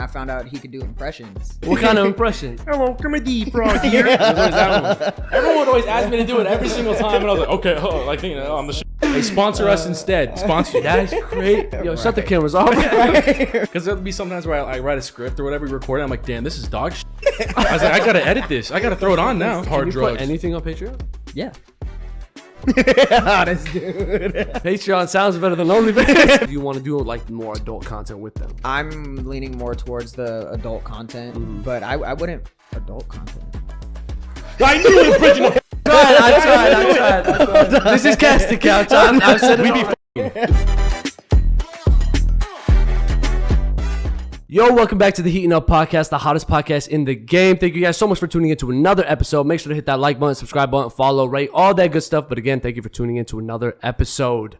I found out he could do impressions. What kind of impression? Hello, Cringy frog here. Everyone would always ask me to do it every single time, and I was like, okay, I'm the shit. They sponsor us instead. Sponsor. That's great. Yo, shut the cameras off. Because there'll be sometimes where I write a script or whatever, record it, I'm like, damn, this is dog shit. I was like, I gotta edit this. I gotta throw it on now. Hard Can you drugs. put anything on Patreon? Yeah. Honest dude. Patreon sounds better than OnlyFans. You want to do like more adult content with them? I'm leaning more towards the adult content, but I wouldn't adult content. I knew it, Bridget. I tried. This is Casting Couch. I've said it. Yo, welcome back to the Heatin Up podcast, the hottest podcast in the game. Thank you guys so much for tuning into another episode. Make sure to hit that like button, subscribe button, follow, rate, all that good stuff. But again, thank you for tuning into another episode.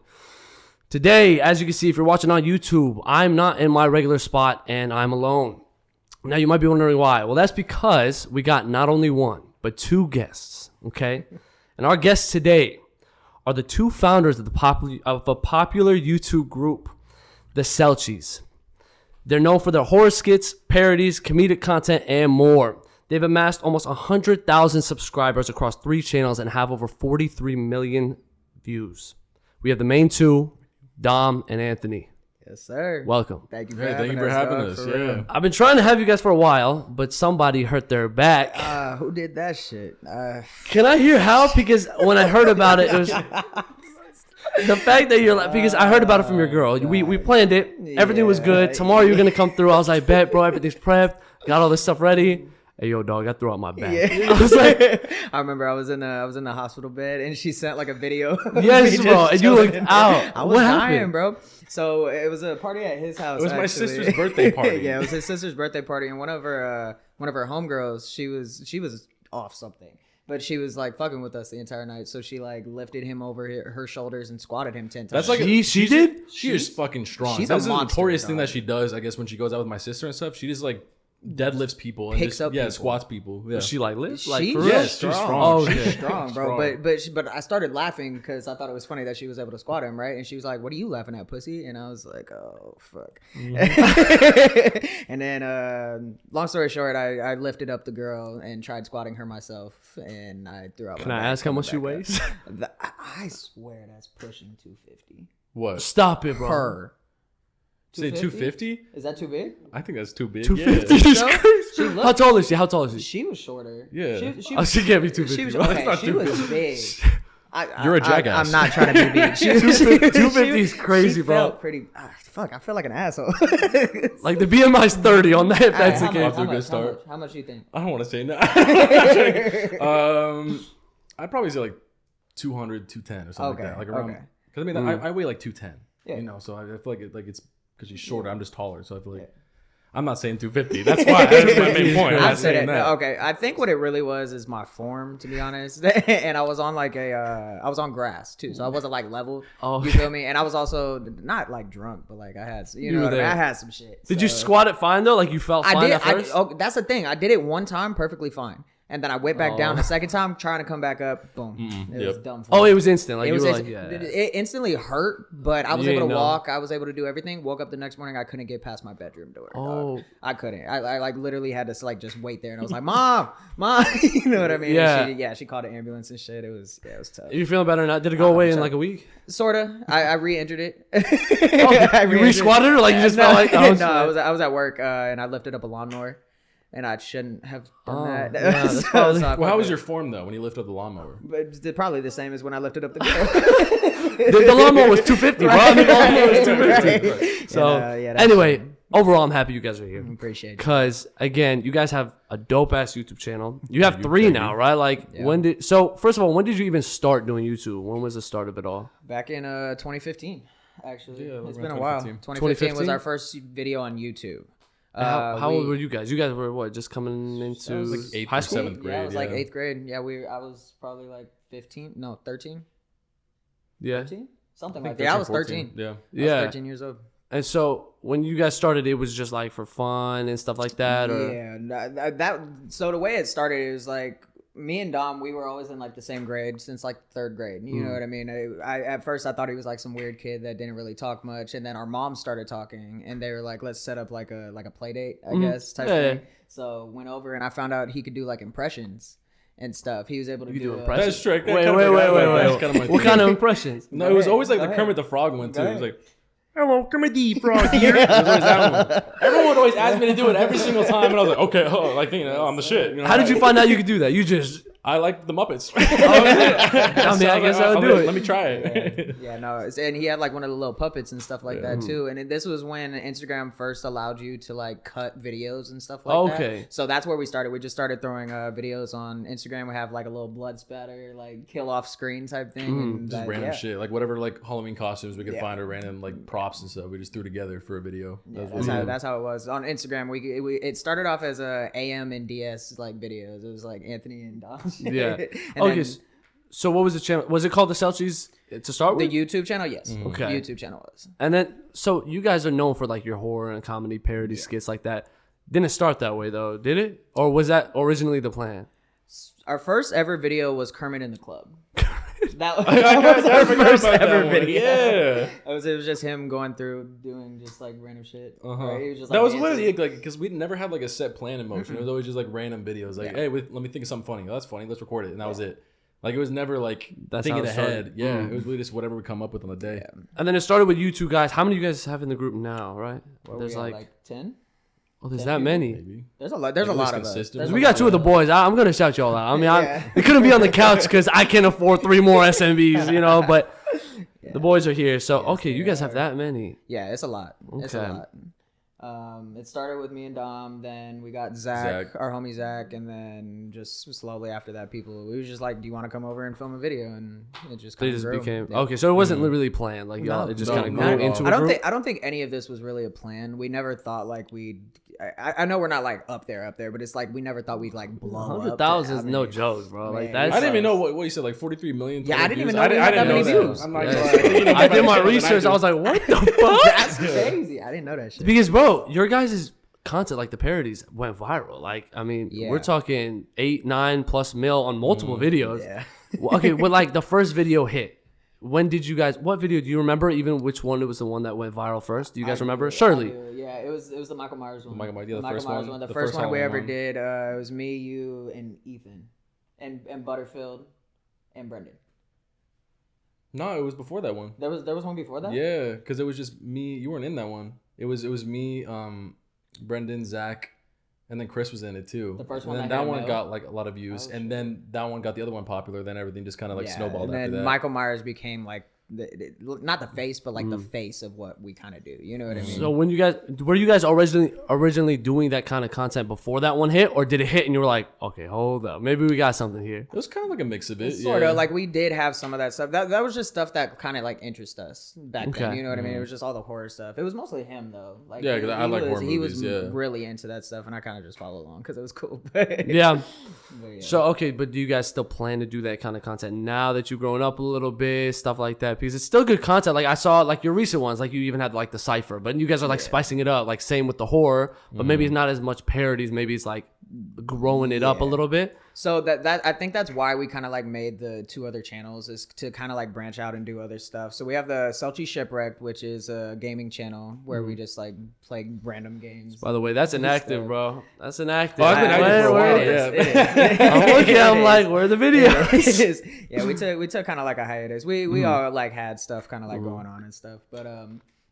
Today, as you can see, if you're watching on YouTube, I'm not in my regular spot and I'm alone. Now, you might be wondering why. Well, that's because we got not only one, but two guests, okay? And our guests today are the two founders of a popular YouTube group, the Selchies. They're known for their horror skits, parodies, comedic content, and more. They've amassed almost 100,000 subscribers across 3 channels and have over 43 million views. We have the main two, Dom and Anthony. Yes, sir. Welcome. Thank you for Hey, having thank you for having us. For Yeah. real. I've been trying to have you guys for a while, but somebody hurt their back. Who did that shit? Can I hear how? Because when I heard about it, it was... The fact that you're like, because I heard about it from your girl. We planned it. Everything was good. Tomorrow you're going to come through. I was like, bet, bro, everything's prepped. Got all this stuff ready. Hey, yo, dog, I threw out my back. Yeah. I was like, I remember I was in the hospital bed and she sent like a video. Yes, bro. And you looked out. I was What dying, happened? bro. So it was a party at his house. It was my actually. sister's birthday party. Yeah, it was his sister's birthday party, and one of her homegirls, she was off something. But she was like fucking with us the entire night, so she like lifted him over her shoulders and squatted him 10 times. That's like she did? She is fucking strong. She's That's a a monster, notorious thing dog. that she does. I guess when she goes out with my sister and stuff, she just like deadlifts people and Picks just, up people. squats people. Yeah. Was she like lit? Like She- for real? Yes, she's strong. Oh, She's shit. strong, bro. Strong. But I started laughing because I thought it was funny that she was able to squat him, right? And she was like, "What are you laughing at, pussy?" And I was like, "Oh fuck." And then, long story short, I lifted up the girl and tried squatting her myself, and I threw out. Can my I back ask how coming much she back up. weighs? I swear that's pushing 250. What? Stop it, bro. Her. Say 250? Is that too big? I think that's too big. 250 Yeah. is So? crazy. She looked- How tall is she? How tall is she? She was shorter. Yeah. She can't be 250. She was, bro. okay, not she was big. You're a jackass. I'm not trying to be big. 250 is crazy, she bro. Felt pretty. Fuck, I feel like an asshole. Like the BMI is 30 on that. If that's the I'll case. do a good start. How much do you think? I don't want to say no. I'd probably say like 200, 210 or something like that. Like around. Okay. Because I mean, I weigh like 210. Yeah. You know, so I feel like it's because she's shorter. I'm just taller, so I feel like I'm not saying 250. That's why. That's my main point. I'm I'd not say saying that. Okay, I think what it really was is my form, to be honest. And I was on like I was on grass too, so I wasn't like level. Oh, You feel me? And I was also not like drunk, but like I had, You know, were what I mean? there. I had some shit. Did you so- squat it fine though? Like you felt fine at first? That's the thing. I did it one time perfectly fine, and then I went back down the second time trying to come back up. Boom, it was Yep. dumb. For Oh, me. it was instant. Like It you was were instant. like, yeah. It instantly hurt, but I was You able ain't to know. walk. I was able to do everything. Woke up the next morning. I couldn't get past my bedroom door. Oh. Dog. I couldn't. I like literally had to like just wait there, and I was like, "Mom, mom," you know what I mean? Yeah. And she called an ambulance and shit. It was tough. You feeling better now? Did it go away in like a week? Sorta. I re-injured it. You re-squatted or like you just felt like? Oh, no, I was at work and I lifted up a lawnmower. And I shouldn't have done that. yeah, that's probably- I Well, how was fucked your up. form though when you lift up the lawnmower? But it's probably the same as when I lifted up the girl. The lawnmower was 250, bro. The lawnmower was 250. Right. So And, that's- anyway, overall, I'm happy you guys are here. Appreciate it. Because again, you guys have a dope ass YouTube channel. You have 3 thank now, you. right? Like first of all, when did you even start doing YouTube? When was the start of it all? Back in 2015, actually. Yeah, It's around been a while. 2015. 2015 was 2015? our first video on YouTube. How old were you guys? You guys were what? Just coming into was like 8th high or school? 7th grade. Yeah, I was like yeah. 8th grade. Yeah, I was probably like 15. No, 13. Yeah. 13? Something I like think that. I was 13, 13. Yeah. I was Yeah. 13 years old. And so when you guys started, it was just like for fun and stuff like that, or Yeah, that so the way it started is like me and Dom, we were always in like the same grade since like third grade. You know what I mean? I at first I thought he was like some weird kid that didn't really talk much, and then our moms started talking, and they were like, "Let's set up like a play date, I guess type thing." So went over, and I found out he could do like impressions and stuff. He was able to do impressions. That's trick. Wait. What kind of impressions? No, it was always like the Kermit the Frog one too. It was like, "Hello, Kermit the Frog here." It was always that one. Everyone would always ask me to do it every single time, and I was like, "Okay, I'm the shit." You know, How did you find out you could do that? You just I like the Muppets. I mean, I guess I would do it. Let me try it. Yeah, no, and he had like one of the little puppets and stuff like that too. And this was when Instagram first allowed you to like cut videos and stuff like that. So that's where we started. We just started throwing videos on Instagram. We have like a little blood spatter, like kill off screen type thing. And Just random shit, like whatever like Halloween costumes we could find, or random like props and stuff. We just threw together for a video. That's how it was on Instagram. We it started off as a AM and DS like videos. It was like Anthony and Dom. Yeah. Okay. So what was the channel? Was it called the Selchies to start with? The YouTube channel, yes. Okay. YouTube channel was. And then, so you guys are known for like your horror and comedy parody skits like that. Didn't start that way though, did it? Or was that originally the plan? Our first ever video was Kermit in the Club. That was our first ever video. Yeah. It was just him going through doing just like random shit. Right? He was just, that like, was dancing. literally like, because we never had like a set plan in motion. It was always just like random videos. Like, hey, let me think of something funny. Oh, that's funny. Let's record it. And that was it. Like, it was never like thinking ahead. Yeah. It was really just whatever we come up with on the day. Yeah. And then it started with you two guys. How many of you guys have in the group now, right? Well, there's like 10. Oh, there's that many. Maybe. There's a lot. There's Like, a lot it of was us. consistent. There's We a got lot two of the boys. I'm gonna shout y'all out. I mean, they couldn't be on the couch because I can't afford 3 more SMBs, you know. But the boys are here, so okay, you guys have that many. Yeah, it's a lot. It's a Okay. lot. It started with me and Dom, then we got Zach, our homie Zach, and then just slowly after that, we were just like, "Do you want to come over and film a video?" And it just They kind of just grew. became Yeah. okay. So it wasn't really planned, like y'all. It just kind of no, grew not at into all. a group. I don't think any of this was really a plan. We never thought like we'd. I know we're not like up there, but it's like we never thought we'd like blow up. 100,000 is to no have joke, bro. Like Man, that's. I didn't even know what you said, like 43 million. Yeah, I didn't even views. know we had that many views. I'm not I did my research. I was like, what the fuck? That's crazy. I didn't know that shit. Because bro, your guys' content, like the parodies, went viral. Like, I mean, Yeah. we're talking 8-9+ mil on multiple videos. Yeah. Well, okay, when like the first video hit, when did you guys? What video do you remember? Even which one it was the one that went viral first? Do you guys remember? Surely. Yeah, it was the Michael Myers one. Michael Myers, yeah, The the Michael first Myers one. The The first first one we Halloween ever one. did. It was me, you, and Ethan, and Butterfield, and Brendan. No, it was before that one. There was one before that. Yeah, because it was just me. You weren't in that one. It was me, Brendan, Zach, and then Chris was in it too. The first and one then that that got one mailed? got like a lot of views, and then that one got the other one popular. Then everything just kind of like snowballed and after then that. Michael Myers became like not the face, but like the face of what we kind of do. You know what I mean? So when were you guys originally doing that kind of content before that one hit, or did it hit and you were like, okay, hold up, maybe we got something here? It was kind of like a mix of it. Sort yeah. of like we did have some of that stuff. That was just stuff that kind of like interested us back then. Okay. You know what I mean? It was just all the horror stuff. It was mostly him though. Like Yeah, 'cause I like horror He was movies, yeah. really into that stuff, and I kind of just followed along because it was cool. But Yeah. yeah. So okay, but do you guys still plan to do that kind of content now that you've grown up a little bit, stuff like that? Because it's still good content. Like I saw, like your recent ones, like you even had like the cipher, but you guys are like spicing it up. Like same with the horror, but maybe it's not as much parodies. Maybe it's like growing it up a little bit. So that I think that's why we kind of like made the 2 other channels, is to kind of like branch out and do other stuff. So we have the Selchies Shipwrecked, which is a gaming channel where we just like play random games. By the way, that's inactive, bro. That's inactive. Oh, it's been active for a while. Yeah. I'm looking. I'm like, where are the videos? Yeah, we took kind of like a hiatus. We all like had stuff kind of like going on and stuff, but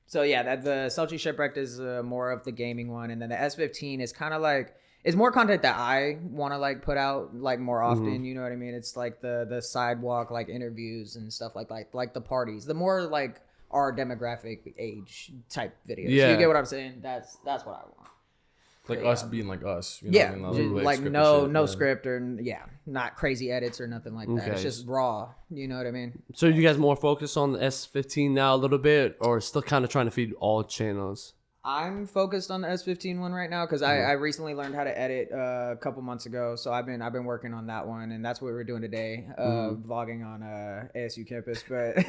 so yeah, that the Selchies Shipwrecked is more of the gaming one, and then the S15 is kind of like. It's more content that I want to like put out like more often. You know what I mean? It's like the sidewalk like interviews and stuff like the parties. The more like our demographic age type videos. Yeah. You get what I'm saying? That's what I want. Like us being like us. You know Yeah, what I mean? Not just, really like scripted no shit, no yeah. script or not crazy edits or nothing like that. Okay. It's just raw. You know what I mean? So you guys more focused on the S15 now a little bit, or still kind of trying to feed all channels? I'm focused on the S15 one right now because I recently learned how to edit a couple months ago. So I've been working on that one, and that's what we're doing today, vlogging on ASU campus. But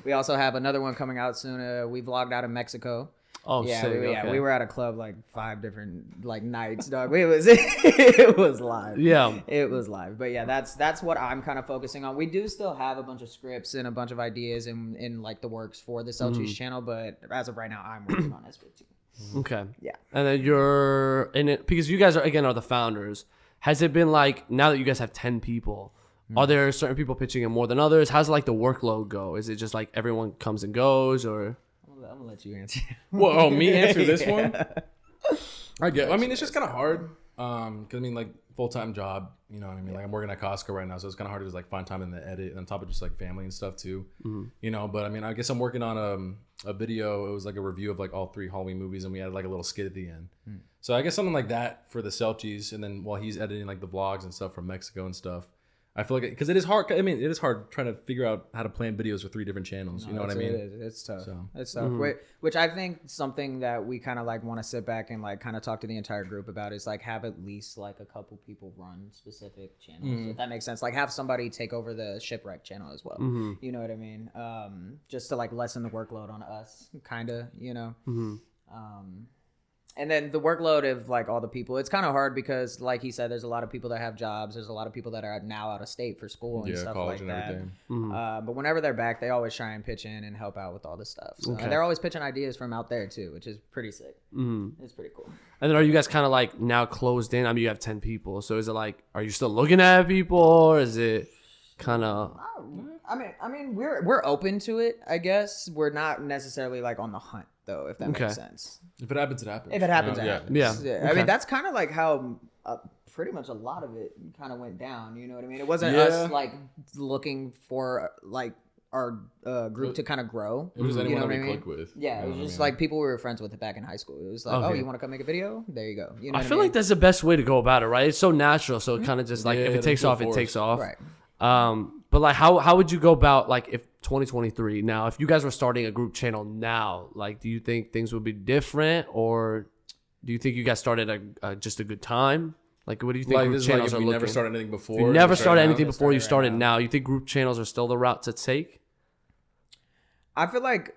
we also have another one coming out soon. We vlogged out of Mexico. Oh, yeah, sick. we were at a club like 5 different like nights, dog. It was live. Yeah. It was live. But yeah, that's what I'm kind of focusing on. We do still have a bunch of scripts and a bunch of ideas in like the works for the Selchies channel, but as of right now, I'm working on S15. Okay. Yeah. And then you're in it because you guys are the founders. Has it been like, now that you guys have 10 people, are there certain people pitching in more than others? How's like the workload go? Is it just like everyone comes and goes, or? I'm gonna let you answer. Well, me answer this one. I mean, it's just kind of hard. Cause I mean, like full-time job, you know what I mean? Like I'm working at Costco right now, so it's kind of hard to just like find time in the edit and on top of just like family and stuff too, you know. But I mean, I guess I'm working on a video. It was like a review of like all 3 Halloween movies, and we had like a little skit at the end. So I guess something like that for the Selchies, and then while he's editing like the vlogs and stuff from Mexico and stuff. I feel like, because it is hard. I mean, it is hard trying to figure out how to plan videos for 3 different channels. You know what I mean? It's tough. So. It's tough. Which I think something that we kind of like want to sit back and like kind of talk to the entire group about is like have at least like a couple people run specific channels. If that makes sense. Like have somebody take over the shipwreck channel as well. You know what I mean? Just to like lessen the workload on us, kind of. You know. And then the workload of like all the people, it's kind of hard because like he said, there's a lot of people that have jobs. There's a lot of people that are now out of state for school and stuff like that. But whenever they're back, they always try and pitch in and help out with all this stuff. So, and they're always pitching ideas from out there too, which is pretty sick. It's pretty cool. And then are you guys kind of like now closed in? I mean, you have 10 people. So is it like, are you still looking at people, or is it kind of... I mean, we're open to it, I guess. We're not necessarily like on the hunt though, if that makes sense. If it happens, it happens. If it happens, it happens. Yeah. Okay. I mean, that's kind of like how pretty much a lot of it kind of went down. You know what I mean? It wasn't us like looking for like our group to kind of grow. It was anyone that we click with. Yeah, it was just like people we were friends with back in high school. It was like, oh, you want to come make a video? There you go. You know I feel like that's the best way to go about it, right? It's so natural. So it kind of just like, if it takes off, it takes off. Right. But like, how would you go about like if 2023 now, if you guys were starting a group channel now, like, do you think things would be different, or do you think you guys started just a good time? Like, what do you think like, group channels like are looking? Never started anything before. If you never started anything before, you started right now. You think group channels are still the route to take? I feel like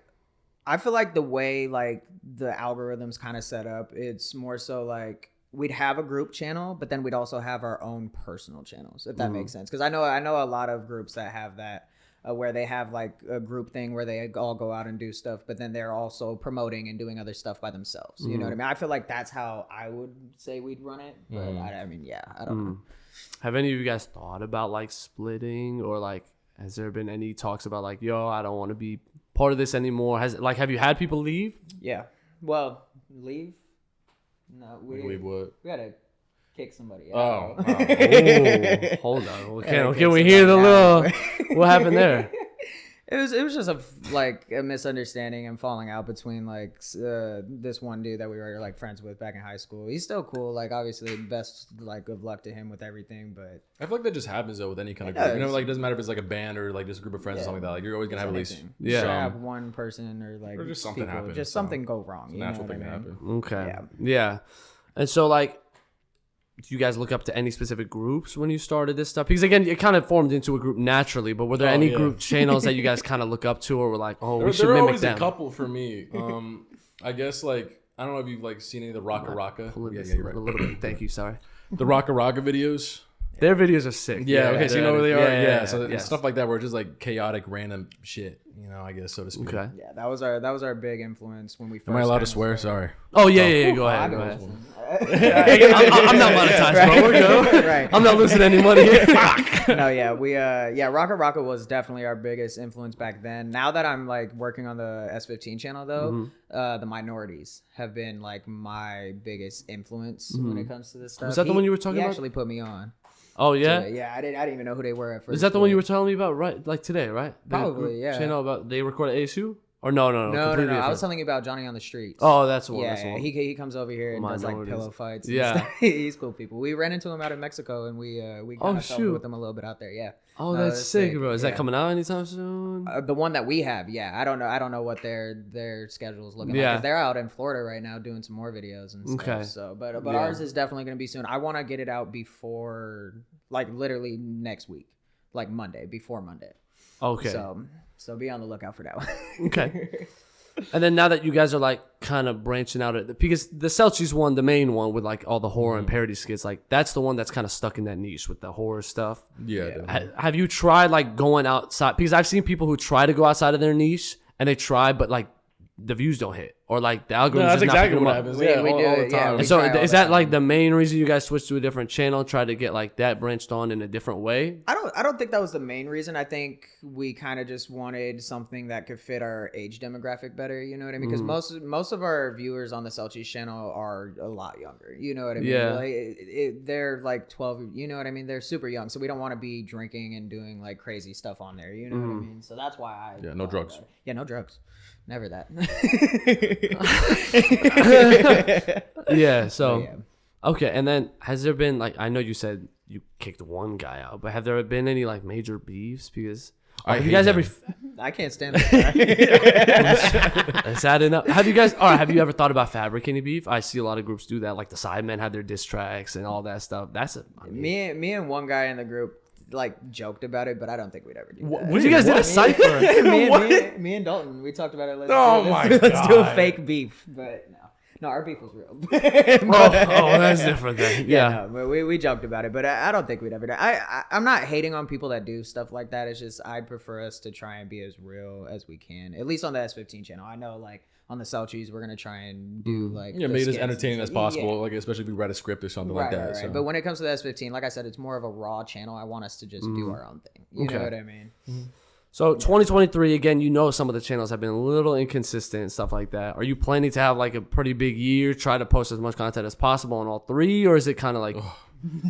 the way like the algorithm's kind of set up, it's more so like we'd have a group channel, but then we'd also have our own personal channels, if that makes sense. Because I know a lot of groups that have that, where they have like a group thing where they all go out and do stuff, but then they're also promoting and doing other stuff by themselves. You know what I mean? I feel like that's how I would say we'd run it. But I mean, yeah, I don't know. Have any of you guys thought about like splitting, or like has there been any talks about like, yo, I don't want to be part of this anymore? Have you had people leave? Yeah. Well, leave? No, Leave what? We gotta kick somebody out. Oh, hold on. Can we hear the little? What happened there? It was just a misunderstanding and falling out between like this one dude that we were like friends with back in high school. He's still cool. Like obviously, best like good luck to him with everything. But I feel like that just happens though with any kind of group. You know, like it doesn't matter if it's like a band or like just a group of friends or something like that. Like you're always gonna have at least have one person or like or just something happen. Just something go wrong. It's a natural thing to happen. Okay. Yeah. And so like, do you guys look up to any specific groups when you started this stuff? Because again, it kind of formed into a group naturally, but were there any group channels that you guys kind of look up to, or were like, oh, we should mimic them? There were always a couple for me. I guess like, I don't know if you've like seen any of the Rocka Rocka. Yeah, you're right. A little bit. Thank you. Sorry. The Rocka Rocka videos. Their videos are sick. Yeah. Okay. So you know where they are. Yeah. So yeah. Stuff like that where it's just like chaotic, random shit. You know, I guess so to speak. Okay. Yeah, that was our big influence when we first. Am I allowed to swear? Sorry. Oh yeah. Go ahead. Go ahead. I'm not monetized, bro. We're good. Right. I'm not losing any money here. No, yeah, Rocka Rocka was definitely our biggest influence back then. Now that I'm like working on the S15 channel though, the Minorities have been like my biggest influence when it comes to this stuff. Was that the one you were talking about? He actually put me on. Oh yeah. So, yeah, I didn't even know who they were at first. Is that the one you were telling me about right like today, right? Probably, yeah. Channel about they recorded ASU? Or no. I was telling you about Johnny on the Streets. Oh, that's the one. Yeah, he comes over here and does like pillow fights. Yeah, he's cool people. We ran into him out in Mexico, and we kind of fell with him a little bit out there. Yeah. Oh, that's sick, bro. Is that coming out anytime soon? The one that we have, yeah. I don't know what their schedule is looking like. 'Cause they're out in Florida right now doing some more videos and stuff. Okay. So, but ours is definitely gonna be soon. I want to get it out before, like, literally next week, like Monday, before Monday. Okay. So be on the lookout for that one. Okay. And then now that you guys are like kind of branching out because the Selchies one, the main one with like all the horror and parody skits, like that's the one that's kind of stuck in that niche with the horror stuff. Yeah. Have you tried like going outside? Because I've seen people who try to go outside of their niche and they try, but like the views don't hit, or like the algorithm. That's exactly what happens. We do all it, the time. yeah. And so is that like the main reason you guys switched to a different channel, try to get like that branched on in a different way? I don't think that was the main reason. I think we kind of just wanted something that could fit our age demographic better. You know what I mean? Because most of our viewers on the Selchies channel are a lot younger. You know what I mean? Yeah. Like, they're like 12. You know what I mean? They're super young, so we don't want to be drinking and doing like crazy stuff on there. You know what I mean? So that's why no drugs. Yeah, no drugs. Never that. Yeah. So Yeah. okay, and then has there been like, I know you said you kicked one guy out, but have there been any like major beefs? Because have you guys ever? I can't stand that. Is that enough? Have you guys? All right. Have you ever thought about fabricating beef? I see a lot of groups do that. Like the Sidemen have their diss tracks and all that stuff. That's Me and one guy in the group like joked about it, but I don't think we'd ever do that. What you guys did a cipher? me and Dalton, we talked about it. Let's do a fake beef, but no, our beef was real. That's different then. Yeah. No, but we joked about it, but I don't think we'd ever do. I'm not hating on people that do stuff like that. It's just I'd prefer us to try and be as real as we can, at least on the S15 channel. I know like on the Selchies, we're gonna try and do like make it as entertaining as possible, like especially if we write a script or something like that. Right. So. But when it comes to the S15, like I said, it's more of a raw channel. I want us to just do our own thing. You know what I mean? So 2023, again, you know some of the channels have been a little inconsistent and stuff like that. Are you planning to have like a pretty big year, try to post as much content as possible on all three, or is it kind of like...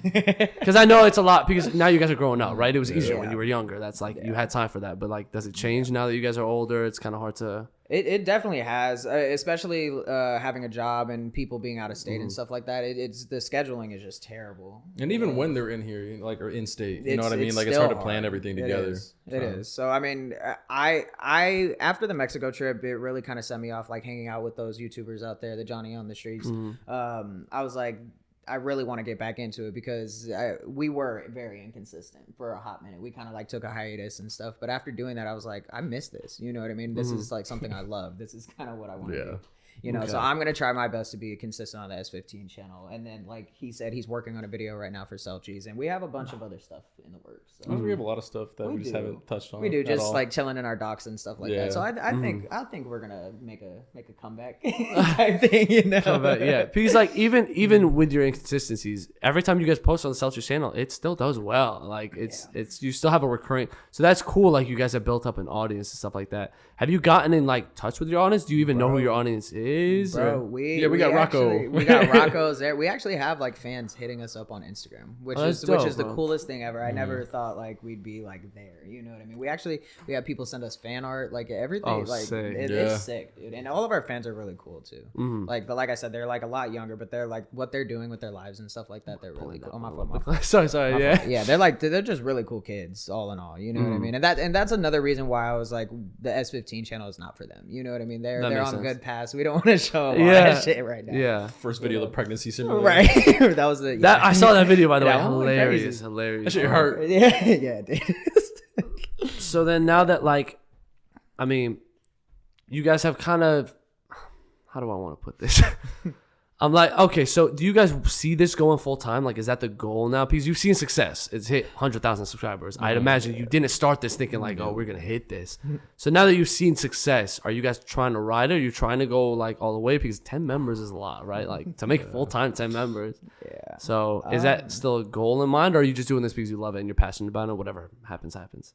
Because I know it's a lot, because now you guys are growing up, right? It was easier when you were younger. That's like you had time for that. But like, does it change now that you guys are older? It's kind of hard to... It definitely has, especially having a job and people being out of state and stuff like that. It's the scheduling is just terrible. And even when they're in here, like, or in state, you know what I mean? Like, it's hard to plan everything together. It is. So I mean, I after the Mexico trip, it really kind of set me off, like hanging out with those YouTubers out there, the Johnny on the streets. I was like, I really want to get back into it because we were very inconsistent for a hot minute. We kind of like took a hiatus and stuff. But after doing that, I was like, I miss this. You know what I mean? This is like something I love. This is kind of what I want to do. You know, so I'm going to try my best to be consistent on the S15 channel. And then, like he said, he's working on a video right now for Selchies. And we have a bunch of other stuff in the works. So. We have a lot of stuff that we just haven't touched on. We do, just like chilling in our docks and stuff like that. So I think we're going to make a comeback type thing, you know? Yeah, because like even with your inconsistencies, every time you guys post on the Selchies channel, it still does well. Like it's you still have a recurring. So that's cool. Like you guys have built up an audience and stuff like that. Have you gotten in like touch with your audience? Do you even know who your audience is? Bro, we got Rocco. We got Rocco's there. We actually have like fans hitting us up on Instagram, which is the coolest thing ever. I never thought like we'd be like there. You know what I mean? We have people send us fan art, like everything. Like it's sick, dude. And all of our fans are really cool too. Like I said, they're like a lot younger, but they're like what they're doing with their lives and stuff like that. They're really cool. Oh my fault. Sorry. Yeah, they're just really cool kids, all in all. You know what I mean? And that's another reason why I was like the S15 channel is not for them. You know what I mean? They're on good paths. We don't want to show them all that shit right now. Yeah. First video, the pregnancy simulator. Right. That was the. That I saw that video, by the way. Hilarious. Hilarious. That shit hurt. Yeah, dude. So then now that like, I mean, you guys have kind of, how do I want to put this? I'm like, okay, so do you guys see this going full time? Like, is that the goal now? Because you've seen success. It's hit 100,000 subscribers. I'd imagine you didn't start this thinking like, oh, we're going to hit this. So now that you've seen success, are you guys trying to ride it? Are you trying to go like all the way? Because 10 members is a lot, right? Like to make full time 10 members. Yeah. So is that still a goal in mind? Or are you just doing this because you love it and you're passionate about it? Whatever happens, happens.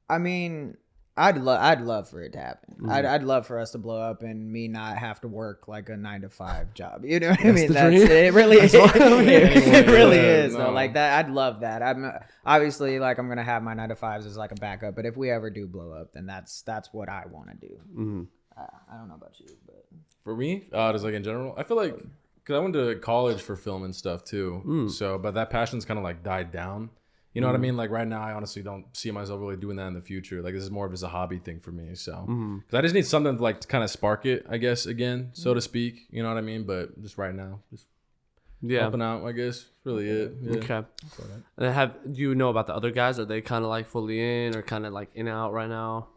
I mean, I'd love for it to happen. I'd love for us to blow up and me not have to work like a 9-to-5 job. You know what I mean? It really is. It really is. Though, like that, I'd love that. I'm obviously like I'm gonna have my 9-to-5s as like a backup. But if we ever do blow up, then that's what I want to do. I don't know about you, but for me, just like in general, I feel like because I went to college for film and stuff too. So, but that passion's kind of like died down. You know what I mean? Like right now, I honestly don't see myself really doing that in the future. Like this is more of just a hobby thing for me. So, because I just need something to like to kind of spark it, I guess, again, so to speak. You know what I mean? But just right now, just helping out, I guess, really it. Yeah. Okay. And do you know about the other guys? Are they kind of like fully in or kind of like in and out right now?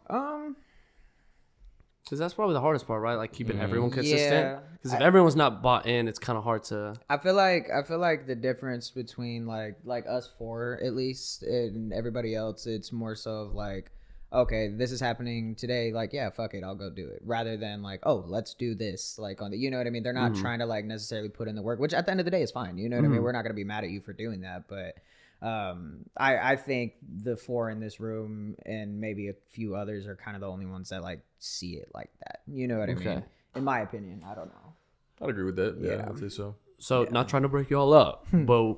Because that's probably the hardest part, right? Like keeping everyone consistent. Yeah. Because if everyone's not bought in, it's kind of hard to. I feel like the difference between like us four at least and everybody else, it's more so of like, okay, this is happening today. Like, yeah, fuck it, I'll go do it. Rather than like, oh, let's do this. Like on the, you know what I mean? They're not trying to like necessarily put in the work, which at the end of the day is fine. You know what I mean? We're not gonna be mad at you for doing that, but. I think the four in this room and maybe a few others are kind of the only ones that like see it like that. You know what I mean? In my opinion, I don't know. I'd agree with that. Yeah, I'd say so. So not trying to break you all up, but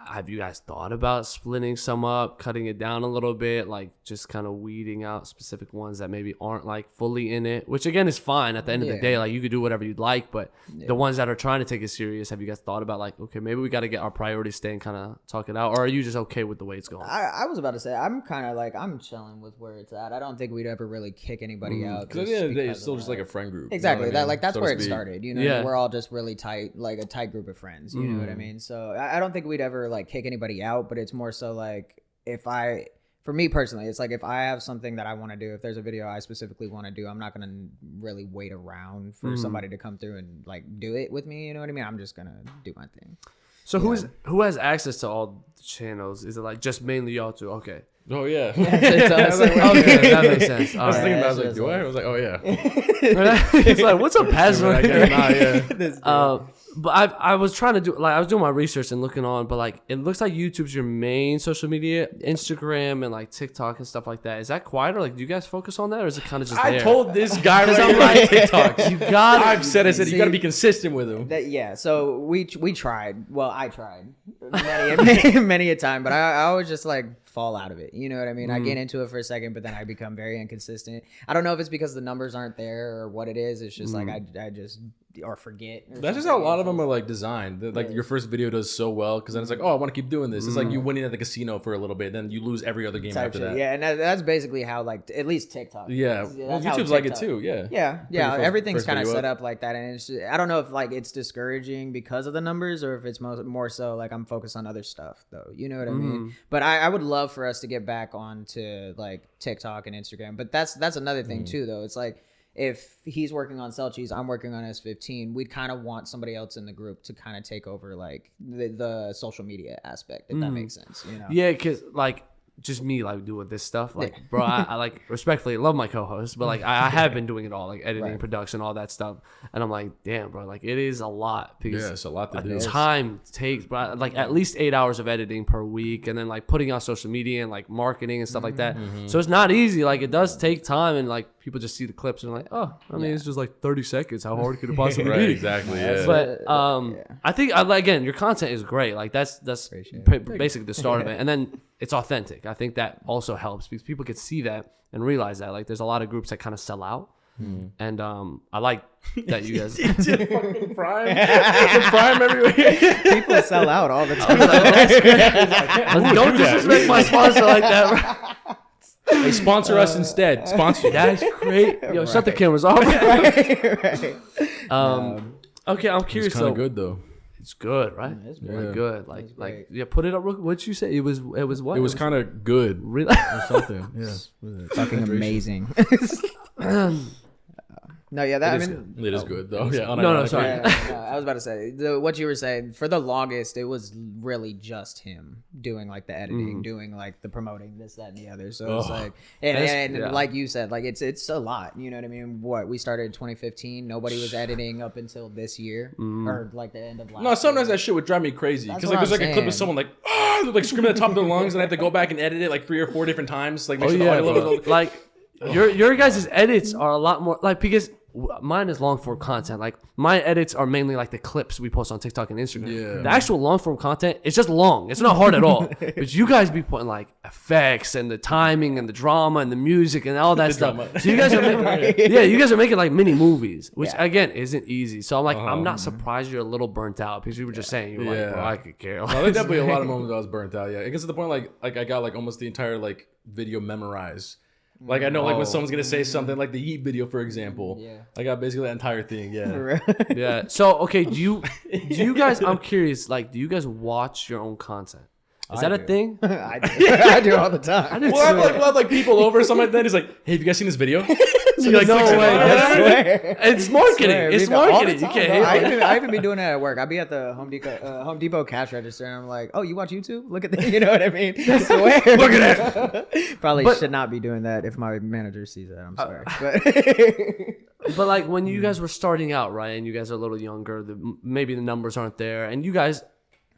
have you guys thought about splitting some up, cutting it down a little bit, like just kind of weeding out specific ones that maybe aren't like fully in it, which again is fine at the end of the day. Like you could do whatever you'd like, but the ones that are trying to take it serious, have you guys thought about like, okay, maybe we got to get our priorities straight and kind of talk it out, or are you just okay with the way it's going? I was about to say, I'm kind of like, I'm chilling with where it's at. I don't think we'd ever really kick anybody out. Because at the end of the day, it's still just like a friend group. Exactly. You know what I mean? That like that's So where to it speak. started. You know, we're all just really tight, like a tight group of friends. You know what I mean? So I don't think we'd ever like kick anybody out. But it's more so like for me personally, it's like if I have something that I want to do, if there's a video I specifically want to do, I'm not going to really wait around for somebody to come through and like do it with me. You know what I mean? I'm just going to do my thing. So who has access to all the channels? Is it like just mainly y'all two? Okay. Oh yeah. Okay, that makes sense. I was thinking about it, I was like, do I? I was like, oh yeah. He's like, what's a password? Yeah. But I was trying to do, like, I was doing my research and looking on, but like it looks like YouTube's your main social media, Instagram and like TikTok and stuff like that. Is that quieter? Like, do you guys focus on that, or is it kind of just I there? told this guy right here on TikTok. You got I've said, you got to be consistent with him. Yeah, so we tried. Well, I tried many a time, but I always just like fall out of it. You know what I mean? I get into it for a second, but then I become very inconsistent. I don't know if it's because the numbers aren't there or what it is. It's just like I just or forget. Or That's just how a lot of them are like designed. Like your first video does so well because then it's like, oh, I want to keep doing this. It's like you winning at the casino for a little bit, then you lose every other game after that. Yeah, and that's basically how like at least TikTok. Yeah, well, YouTube's like it too. Yeah. Everything's kind of video set up. up like that, and it's just, I don't know if like it's discouraging because of the numbers or if it's more so like I'm focused on other stuff though. You know what I mean? But I would love for us to get back onto like TikTok and Instagram. But that's another thing too though. It's like, if he's working on Selchies, I'm working on S15, we'd kind of want somebody else in the group to kind of take over like the social media aspect, if that makes sense, you know? Yeah, because like just me like doing this stuff, like bro, I like respectfully love my co-host, but like I have been doing it all, like editing, production, all that stuff, and I'm like, damn, bro, like it is a lot because Yeah, it's a lot to do. time takes, bro, like at least 8 hours of editing per week, and then like putting on social media and like marketing and stuff like that. So it's not easy. Like it does take time, and like people just see the clips and like, oh, I mean, it's just like 30 seconds. How hard could it possibly Right, be? exactly. Yeah. But I think again, your content is great. Like that's basically the start of it, and then it's authentic. I think that also helps because people can see that and realize that. Like there's a lot of groups that kind of sell out, and I like that you guys fucking Prime. Prime everywhere. People sell out all the time. don't disrespect my sponsor like that. Bro. They sponsor us instead. Sponsor. That's great. Yo, shut the cameras off. Okay, I'm curious. It's kind of good though. It's good, right? It's really good. Like put it up. What'd you say? It was what? It was kind of good really or something. Yeah. fucking amazing. No, yeah, that It is good though. Yeah. No, sorry. I was about to say what you were saying. For the longest, it was really just him doing like the editing, doing like the promoting, this, that, and the other. So it's like, and like you said, like it's a lot. You know what I mean? What we started in 2015, nobody was editing up until this year or like the end of last. No, sometimes that shit would drive me crazy because like what there's like I'm a clip of saying. someone like like screaming at the top of their lungs, and I have to go back and edit it like 3 or 4 different times, like make sure the audio levels. Like your guys' edits are a lot more like because mine is long form content. Like my edits are mainly like the clips we post on TikTok and Instagram. Yeah. The actual long form content, it's just long. It's not hard at all. But you guys be putting like effects and the timing and the drama and the music and all that stuff. drama. So you guys are making, you guys are making like mini movies, which again isn't easy. So I'm like, I'm not surprised you're a little burnt out because you were just saying you were like, bro, I could care. No, there's definitely a lot of moments I was burnt out. Yeah, it gets to the point like I got like almost the entire like video memorized. Like I know like when someone's gonna say something like the Heat video for example. Yeah. I got basically that entire thing. Yeah. Yeah. So okay, do you guys? I'm curious. Like, do you guys watch your own content? Is that a thing? I do all the time. We'll have like people over or something like that. He's like, hey, have you guys seen this video? So No way. I swear. It's marketing. Swear, It's all the marketing. You time, can't bro. hate it. I even be doing that at work. I be at the Home Depot cash register, and I'm like, "Oh, you watch YouTube? Look at that." You know what I mean? I swear. Look at that. Probably should not be doing that if my manager sees that. I'm sorry, But like when you guys were starting out, right, and you guys are a little younger, maybe the numbers aren't there, and you guys,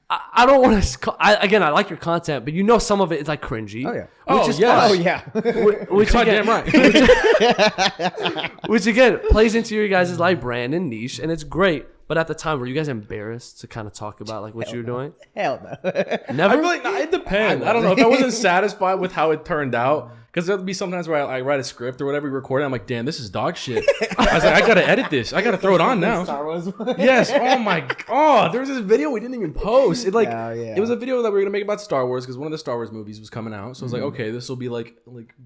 I don't want to. Again, I like your content, but you know some of it is like cringy. Oh yeah. Which Goddamn right. Which again plays into your guys' like brand and niche, and it's great. But at the time, were you guys embarrassed to kind of talk about like what you were doing? Hell no. Never. I feel like it depends. I don't know if I wasn't satisfied with how it turned out. Because there'll be sometimes where I write a script or whatever, we record it. I'm like, damn, this is dog shit. I was like, I gotta edit this. I gotta throw it on now. Star Wars. Yes. Oh my god. There was this video we didn't even post. It yeah. It was a video that we were gonna make about Star Wars because one of the Star Wars movies was coming out. So I was like, okay, this will be like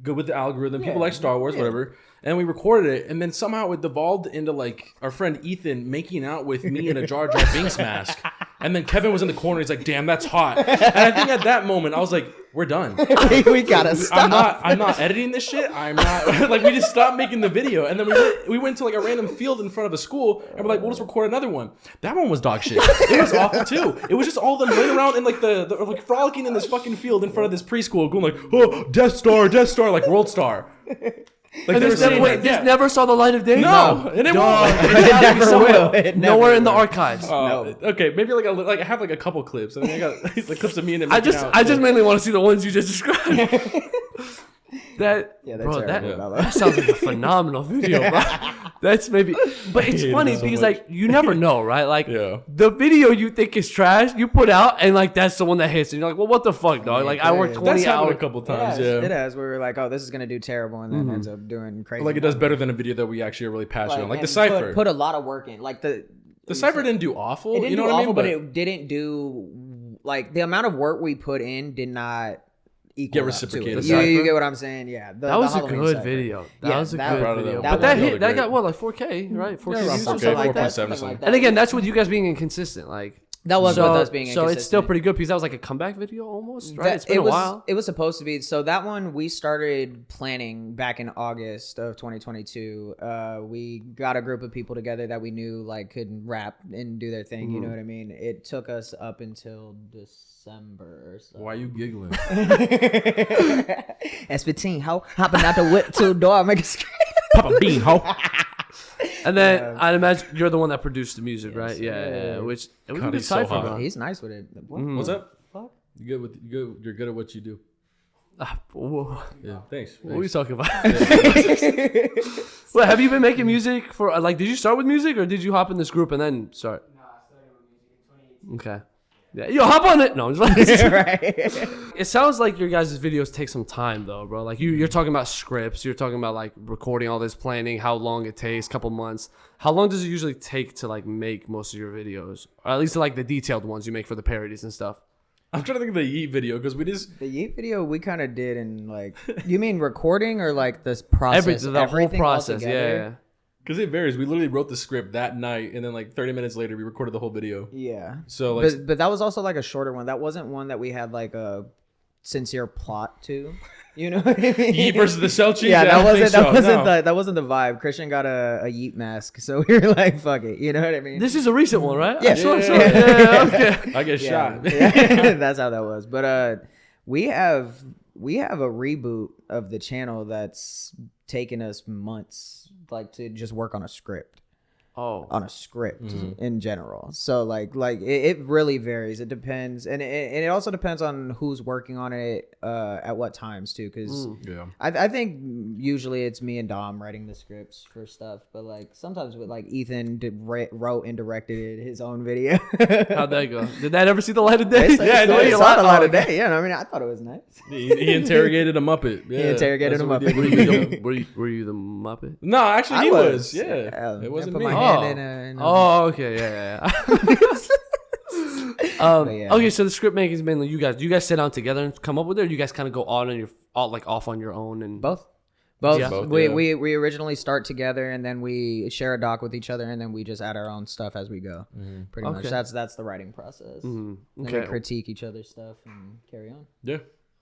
good with the algorithm. People like Star Wars, whatever. And we recorded it, and then somehow it devolved into like our friend Ethan making out with me in a Jar Jar Binks mask. And then Kevin was in the corner. He's like, "Damn, that's hot." And I think at that moment I was like, "We're done. we gotta stop. I'm not editing this shit. I'm not like we just stopped making the video." And then we went to like a random field in front of a school, and we're like, "We'll just record another one." That one was dog shit. It was awful too. It was just all of them running around and like the like frolicking in this fucking field in front of this preschool, going like, "Oh, Death Star, like World Star." Like And this never saw the light of day. No, and it won't. It never will. It never Nowhere in the will. archives. No. Okay, maybe like I have like a couple clips. I mean, I got like clips of me and him. I just mainly want to see the ones you just described. They're bro, terrible, Bello. that sounds like a phenomenal video, bro. That's maybe, but it's funny because like you never know, right? Like the video you think is trash, you put out, and like that's the one that hits, and you're like, well, what the fuck, dog? Like I worked 20 That's happened hours. a couple times. It has. We were like, "Oh, this is gonna do terrible," and then ends up doing crazy. Like it does better than a video that we actually are really passionate on, like the Cypher. Put a lot of work in. Like the Cypher didn't do awful. It didn't you know do what awful, I mean? but it didn't do like the amount of work we put in did not equal Get up reciprocated. to it. You get what I'm saying? Yeah. That was a Halloween good Cypher. video. That Yeah, was a that good was- video. that But that was hit, that got what, like 4K, right? 4K around views or 4K, something like 4.7 that. something. And again, that's with you guys being inconsistent. Like That was with us being So inconsistent. it's still pretty good because that was like a comeback video almost, right? It's been a while. It was supposed to be. So that one we started planning back in August of 2022. We got a group of people together that we knew like could rap and do their thing. You know what I mean? It took us up until December or so. Why are you giggling? S15, ho, hopping out the whip to the door, make a scream. Papa Bean, ho. And then I'd imagine you're the one that produced the music, right? Yeah. Which it was a God, good he's so cypher, hot. bro. He's nice with it. What's up? Fuck? You're good at what you do. Whoa. Yeah, thanks. What are we talking about? Well, have you been making music for like? Did you start with music or did you hop in this group and then start? No, I started with music in 2018. Okay. Yeah, yo, hop on it. No, I'm just like, Right. it sounds like your guys' videos take some time though, bro. Like you're talking about scripts, you're talking about like recording all this, planning, how long it takes, couple months. How long does it usually take to like make most of your videos, or at least like the detailed ones you make for the parodies and stuff? I'm trying to think of the Yeet video because we just The Yeet video we kind of did in like, you mean recording or like this process? The whole everything process, altogether? yeah. because it varies. We literally wrote the script that night, and then like 30 minutes later, we recorded the whole video. Yeah. So like, But that was also like a shorter one. That wasn't one that we had like a sincere plot to. You know what I mean? Yeet versus the Selchies. Yeah, I don't think so. that wasn't the vibe. Christian got a Yeet mask, so we were like, "Fuck it," you know what I mean? This is a recent one, right? Yeah, sure. yeah. Yeah, okay. I get shot. Yeah. That's how that was. But we have a reboot of the channel that's taken us months, like to just work on a script. Oh, On a script in general. So like it really varies. It depends, and it also depends on who's working on it at what times too. Because Yeah. I think usually it's me and Dom writing the scripts for stuff, but like sometimes with like Ethan wrote and directed his own video. how'd that go? Did that ever see the light of day? Yeah, no, it you saw lied. the light Oh, of day. Yeah, I mean, I thought it was nice. He interrogated a Muppet. Yeah, He interrogated that's a what we Muppet. did. Were you the Muppet? No, actually, I he was. was. Yeah, it wasn't put me. my hand in a Oh, okay, yeah. But yeah. Okay, so the script making is mainly you guys. Do you guys sit down together and come up with it, or do you guys kind of go on and you're off on your own and both. Both. Yeah. Both, we, yeah. we originally start together, and then we share a doc with each other, and then we just add our own stuff as we go. Pretty much. Okay. That's the writing process. And Okay. we critique each other's stuff and carry on. Yeah.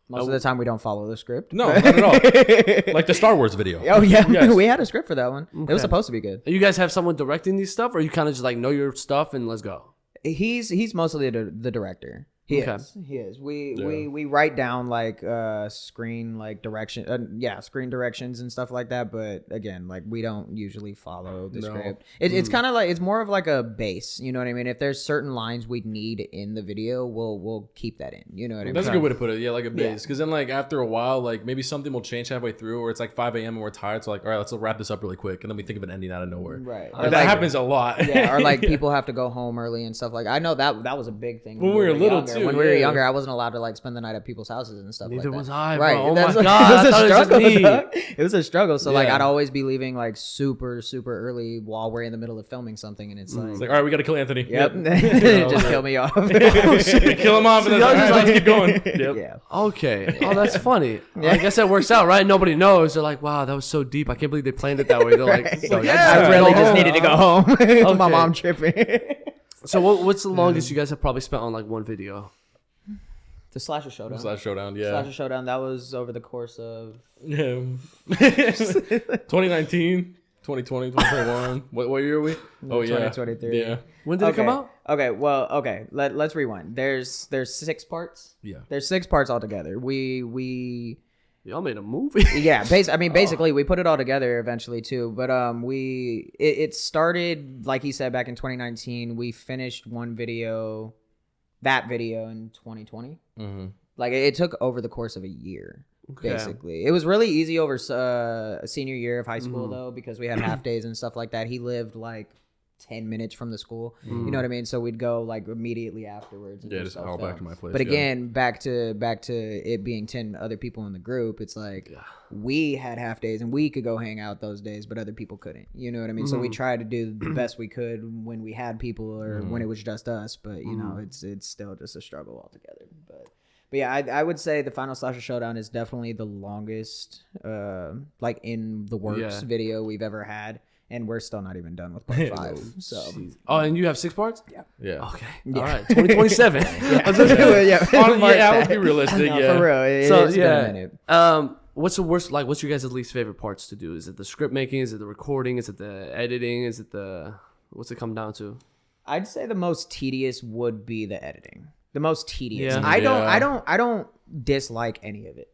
Most of the time, we don't follow the script. No, not at all. Like the Star Wars video. Oh yeah, Yes. we had a script for that one. It was Okay. supposed to be good. You guys have someone directing these stuff, or you kind of just like know your stuff and let's go? He's mostly the director. He Okay. is. He is. We write down like screen like direction. Screen directions and stuff like that. But again, like we don't usually follow the script. It's kind of like it's more of like a base. You know what I mean? If there's certain lines we need in the video, we'll keep that in. You know what I mean? That's a good way to put it. Yeah, like a base. Because then, like, after a while, like, maybe something will change halfway through, or it's like 5 a.m. and we're tired. So, like, all right, let's wrap this up really quick. And then we think of an ending out of nowhere. Right. Like, that happens a lot. Yeah, or like people have to go home early and stuff like. I know that was a big thing When we were little, younger. too, When we were yeah. younger, I wasn't allowed to like spend the night at people's houses and stuff Neither like that. was I, Right. bro. Oh That's- my God. I thought it was just me. dog. It was a struggle. So like Yeah. I'd always be leaving like super early while we're in the middle of filming something, and it's like, It's like, all right, we got to kill Anthony. yep, just kill me off. Kill him off and then y'all all just right, let's keep going. Yep. Yeah. Okay. Oh, that's funny. I guess that works out, right? Nobody knows. They're like, wow, that was so deep. I can't believe they planned it that way. They're like, so I really just needed to go home. My Okay. mom tripping. So what's the longest you guys have probably spent on like one video? The Slasher Showdown. Slash Showdown, yeah. Slasher Showdown. That was over the course of. Yeah. 2019, 2020, 2021. What year are we? Oh, yeah. 2023. Yeah. When did it come out? Okay. Let's rewind. There's 6 parts. Yeah. There's 6 parts altogether. We Y'all made a movie. yeah, basically we put it all together eventually too. But it started like he said back in 2019. We finished that video in 2020. Mm-hmm. Like it took over the course of a year. Okay. Basically, it was really easy over a senior year of high school though, because we had half days and stuff like that. He lived like 10 minutes from the school. You know what I mean? So we'd go like immediately afterwards. And Yeah, just all back to my place. But yeah. again, back to it being 10 other people in the group, it's like we had half days and we could go hang out those days, but other people couldn't. You know what I mean? So we tried to do the best we could when we had people or when it was just us. But you know, it's still just a struggle altogether. But yeah, I would say the Final Slasher Showdown is definitely the longest, like in the works video we've ever had. And we're still not even done with part 5. So Jeez. Oh, and you have 6 parts? Yeah. Okay. All right. 2027. Let's be realistic. No, yeah. for real. It's been a minute. What's the worst? Like, what's your guys' least favorite parts to do? Is it the script making? Is it the recording? Is it the editing? Is it the what's it come down to? I'd say the most tedious would be the editing. The most tedious. Yeah. I don't dislike any of it.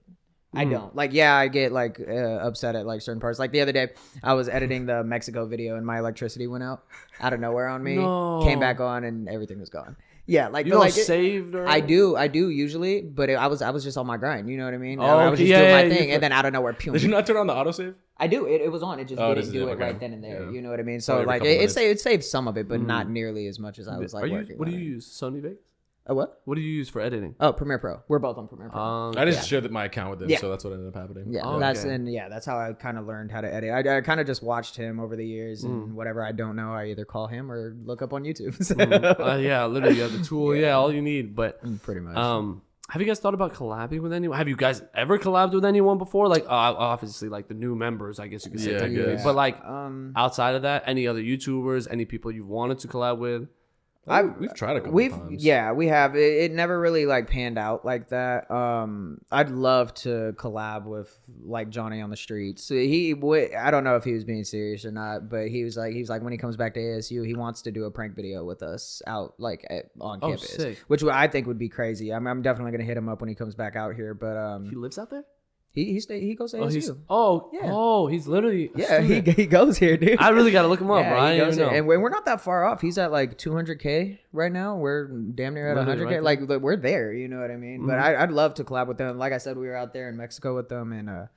I don't. Like, yeah, I get like upset at like certain parts. Like the other day, I was editing the Mexico video and my electricity went out of nowhere on me. No. Came back on and everything was gone. Yeah, like You don't like saved or I do usually, but I was just on my grind. You know what I mean? Oh, I was okay. just Yeah, doing my yeah, thing, you- and then out of nowhere, pew. Did you not turn on the autosave? I do. It was on. It just didn't do it okay. right then and there. Yeah. You know what I mean? So Every like couple minutes. it saved some of it, but not nearly as much as I was like Are you? working. What do on you it. use? Sony Vegas? A what? What do you use for editing? Oh, Premiere Pro. We're both on Premiere Pro. I just shared my account with them, Yeah. so that's what ended up happening. Yeah, Oh, that's okay. that's how I kind of learned how to edit. I kind of just watched him over the years, and whatever I don't know, I either call him or look up on YouTube. So, Yeah, literally, you have the tool. Yeah, all you need. But pretty much. have you guys thought about collabing with anyone? Have you guys ever collabed with anyone before? Like, obviously, like the new members, I guess you could say Yeah, I technically. guess. But like, outside of that, any other YouTubers, any people you wanted to collab with? We've tried a couple times. We have. It never really like panned out like that. I'd love to collab with like Johnny on the streets. So I don't know if he was being serious or not, but he was like when he comes back to ASU, he wants to do a prank video with us out like on campus, sick. which I think would be crazy. I'm definitely gonna hit him up when he comes back out here. But He lives out there? he goes to ASU. He's literally a Yeah, student. he goes here, dude. I really gotta look him up, Yeah, bro. I he didn't goes even here. know. And we're not that far off. He's at like 200K right now. We're damn near at Literally 100K. right Like we're there, you know what I mean? But I'd love to collab with them. Like I said, we were out there in Mexico with them, and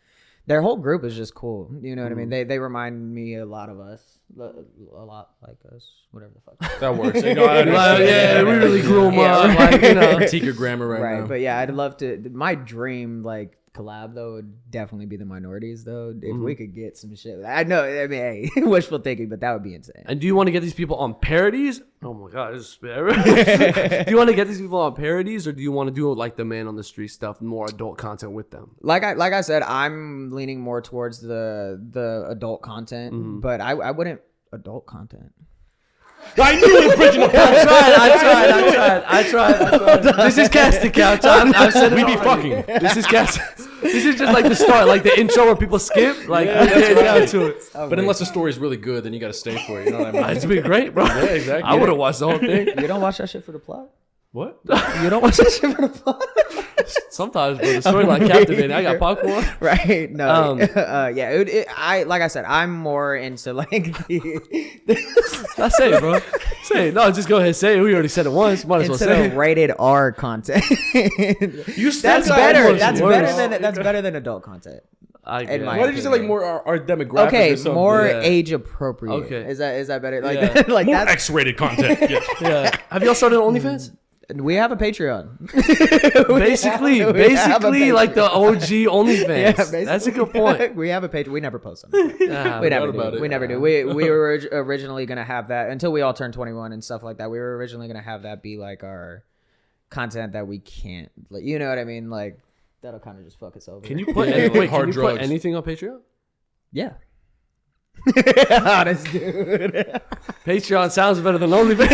their whole group is just cool. You know what I mean? They remind me a lot of us, a lot like us, whatever the fuck. That works. You know, Yeah, we really grew him up. Like, you know. Critique your grammar right now. But yeah, I'd love to. My dream, like collab though would definitely be the minorities though. If we could get some shit, I know. I mean, hey, wishful thinking, but that would be insane. And do you want to get these people on parodies? Oh my god, this is do you want to get these people on parodies, or do you want to do like the man on the street stuff, more adult content with them? Like I said, I'm leaning more towards the adult content, but I wouldn't adult content. I knew it was bridging the I tried. This is casting couch. I've said it We be already. fucking. This is casting. This is just like the start, like the intro where people skip. Like Yeah, we that's get right. down to it. But unless the story is really good, then you got to stay for it. You know what I mean? It's been great, bro. Yeah, exactly. I would have watched the whole thing. You don't watch that shit for the plot. What? You don't watch that shit for the plot. Sometimes, bro, the storyline captivating. I got popcorn. Right? No. Yeah. I like I said, I'm more into like I say it, bro. Say it. No, just go ahead and say it. We already said it once. Might as well into say the it. rated R content. That's said better. almost That's worse. better than adult content. I In get my it. Why did you say like more our demographic? Okay, or something? more Yeah. age appropriate. Okay. Is that better? Like Yeah. like More that's X-rated content. Yes. Yeah. Have y'all started OnlyFans? we have a Patreon. Basically, We have a like the OG OnlyFans. Yeah, That's a good point. We have a page. We never post on it. Nah, We never about do. it. We never do. We were originally gonna have that until we all turned 21 and stuff like that. We were originally gonna have that be like our content that we can't. Like, you know what I mean? Like that'll kind of just fuck us over. Can you put Yeah, wait, like can hard you put drugs. anything on Patreon? Yeah. Honest dude. Patreon sounds better than OnlyFans.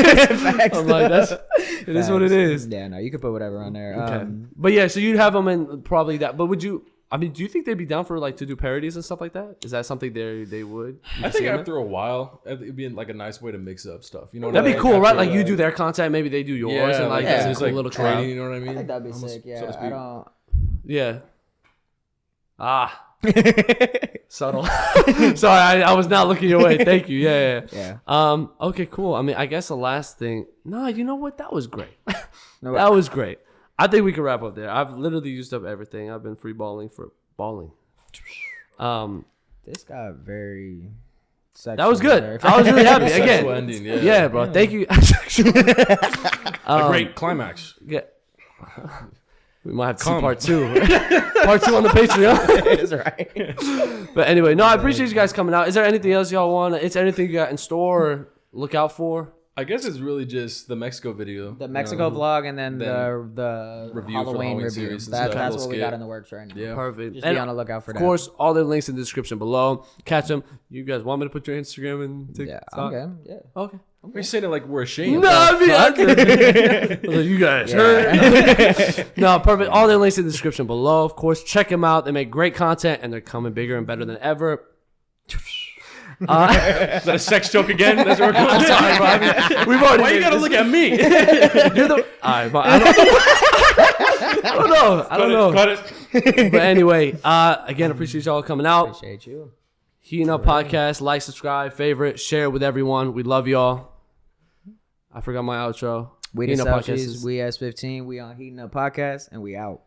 Facts. I'm like, it is what it is. Yeah, no, you can put whatever on there. Okay. But yeah, so you'd have them in probably that. But would you? I mean, do you think they'd be down for like to do parodies and stuff like that? Is that something they would? I think after a while, it'd be like a nice way to mix up stuff. You know, what That'd I be mean? cool, right? After, Like you do their content, maybe they do yours, and like yeah, that's it's a cool like little training. training. You know what I I mean? think that'd be Almost, sick. so Yeah, to I speak. don't. Yeah. Subtle. Sorry, I was not looking your way. Thank you. Yeah. Okay, cool. I mean, I guess the last thing. No, you know what? That was great. That was great. I think we can wrap up there. I've literally used up everything. I've been free balling for balling. This got very. Sexual That was good. there. I was really happy. Sexual Again. ending, Yeah, bro. Thank you. A great climax. Yeah. We might have to see Come. part 2. Part 2 on the Patreon. That's right. But anyway, no, I appreciate you guys coming out. Is there anything else y'all want? Is there anything you got in store or look out for? I guess it's really just the Mexico video. The Mexico vlog and then Then the review for the Halloween Halloween review. series and That's stuff. what Little we skit. got in the works right now. Yeah. Perfect. Just be on the lookout for that. Of course, all the links in the description below. Catch them. You guys want me to put your Instagram and TikTok? Yeah. Okay. Yeah. Okay. We say that like we're ashamed. No, I mean, I was like, you guys heard. No, perfect. All their links in the description below. Of course, check them out. They make great content and they're coming bigger and better than ever. Is that a sex joke again? That's what we're going. I'm sorry, bro. I mean, we've already. Why you gotta look at me? You're the. All right, but I don't know. Cut it. But anyway, again, appreciate y'all coming out. Appreciate you. Heating Up Podcast. Like, subscribe, favorite, share it with everyone. We love y'all. I forgot my outro. We the Heating Up Selchies. Podcast is- We S15. We on Heating Up Podcast, and we out.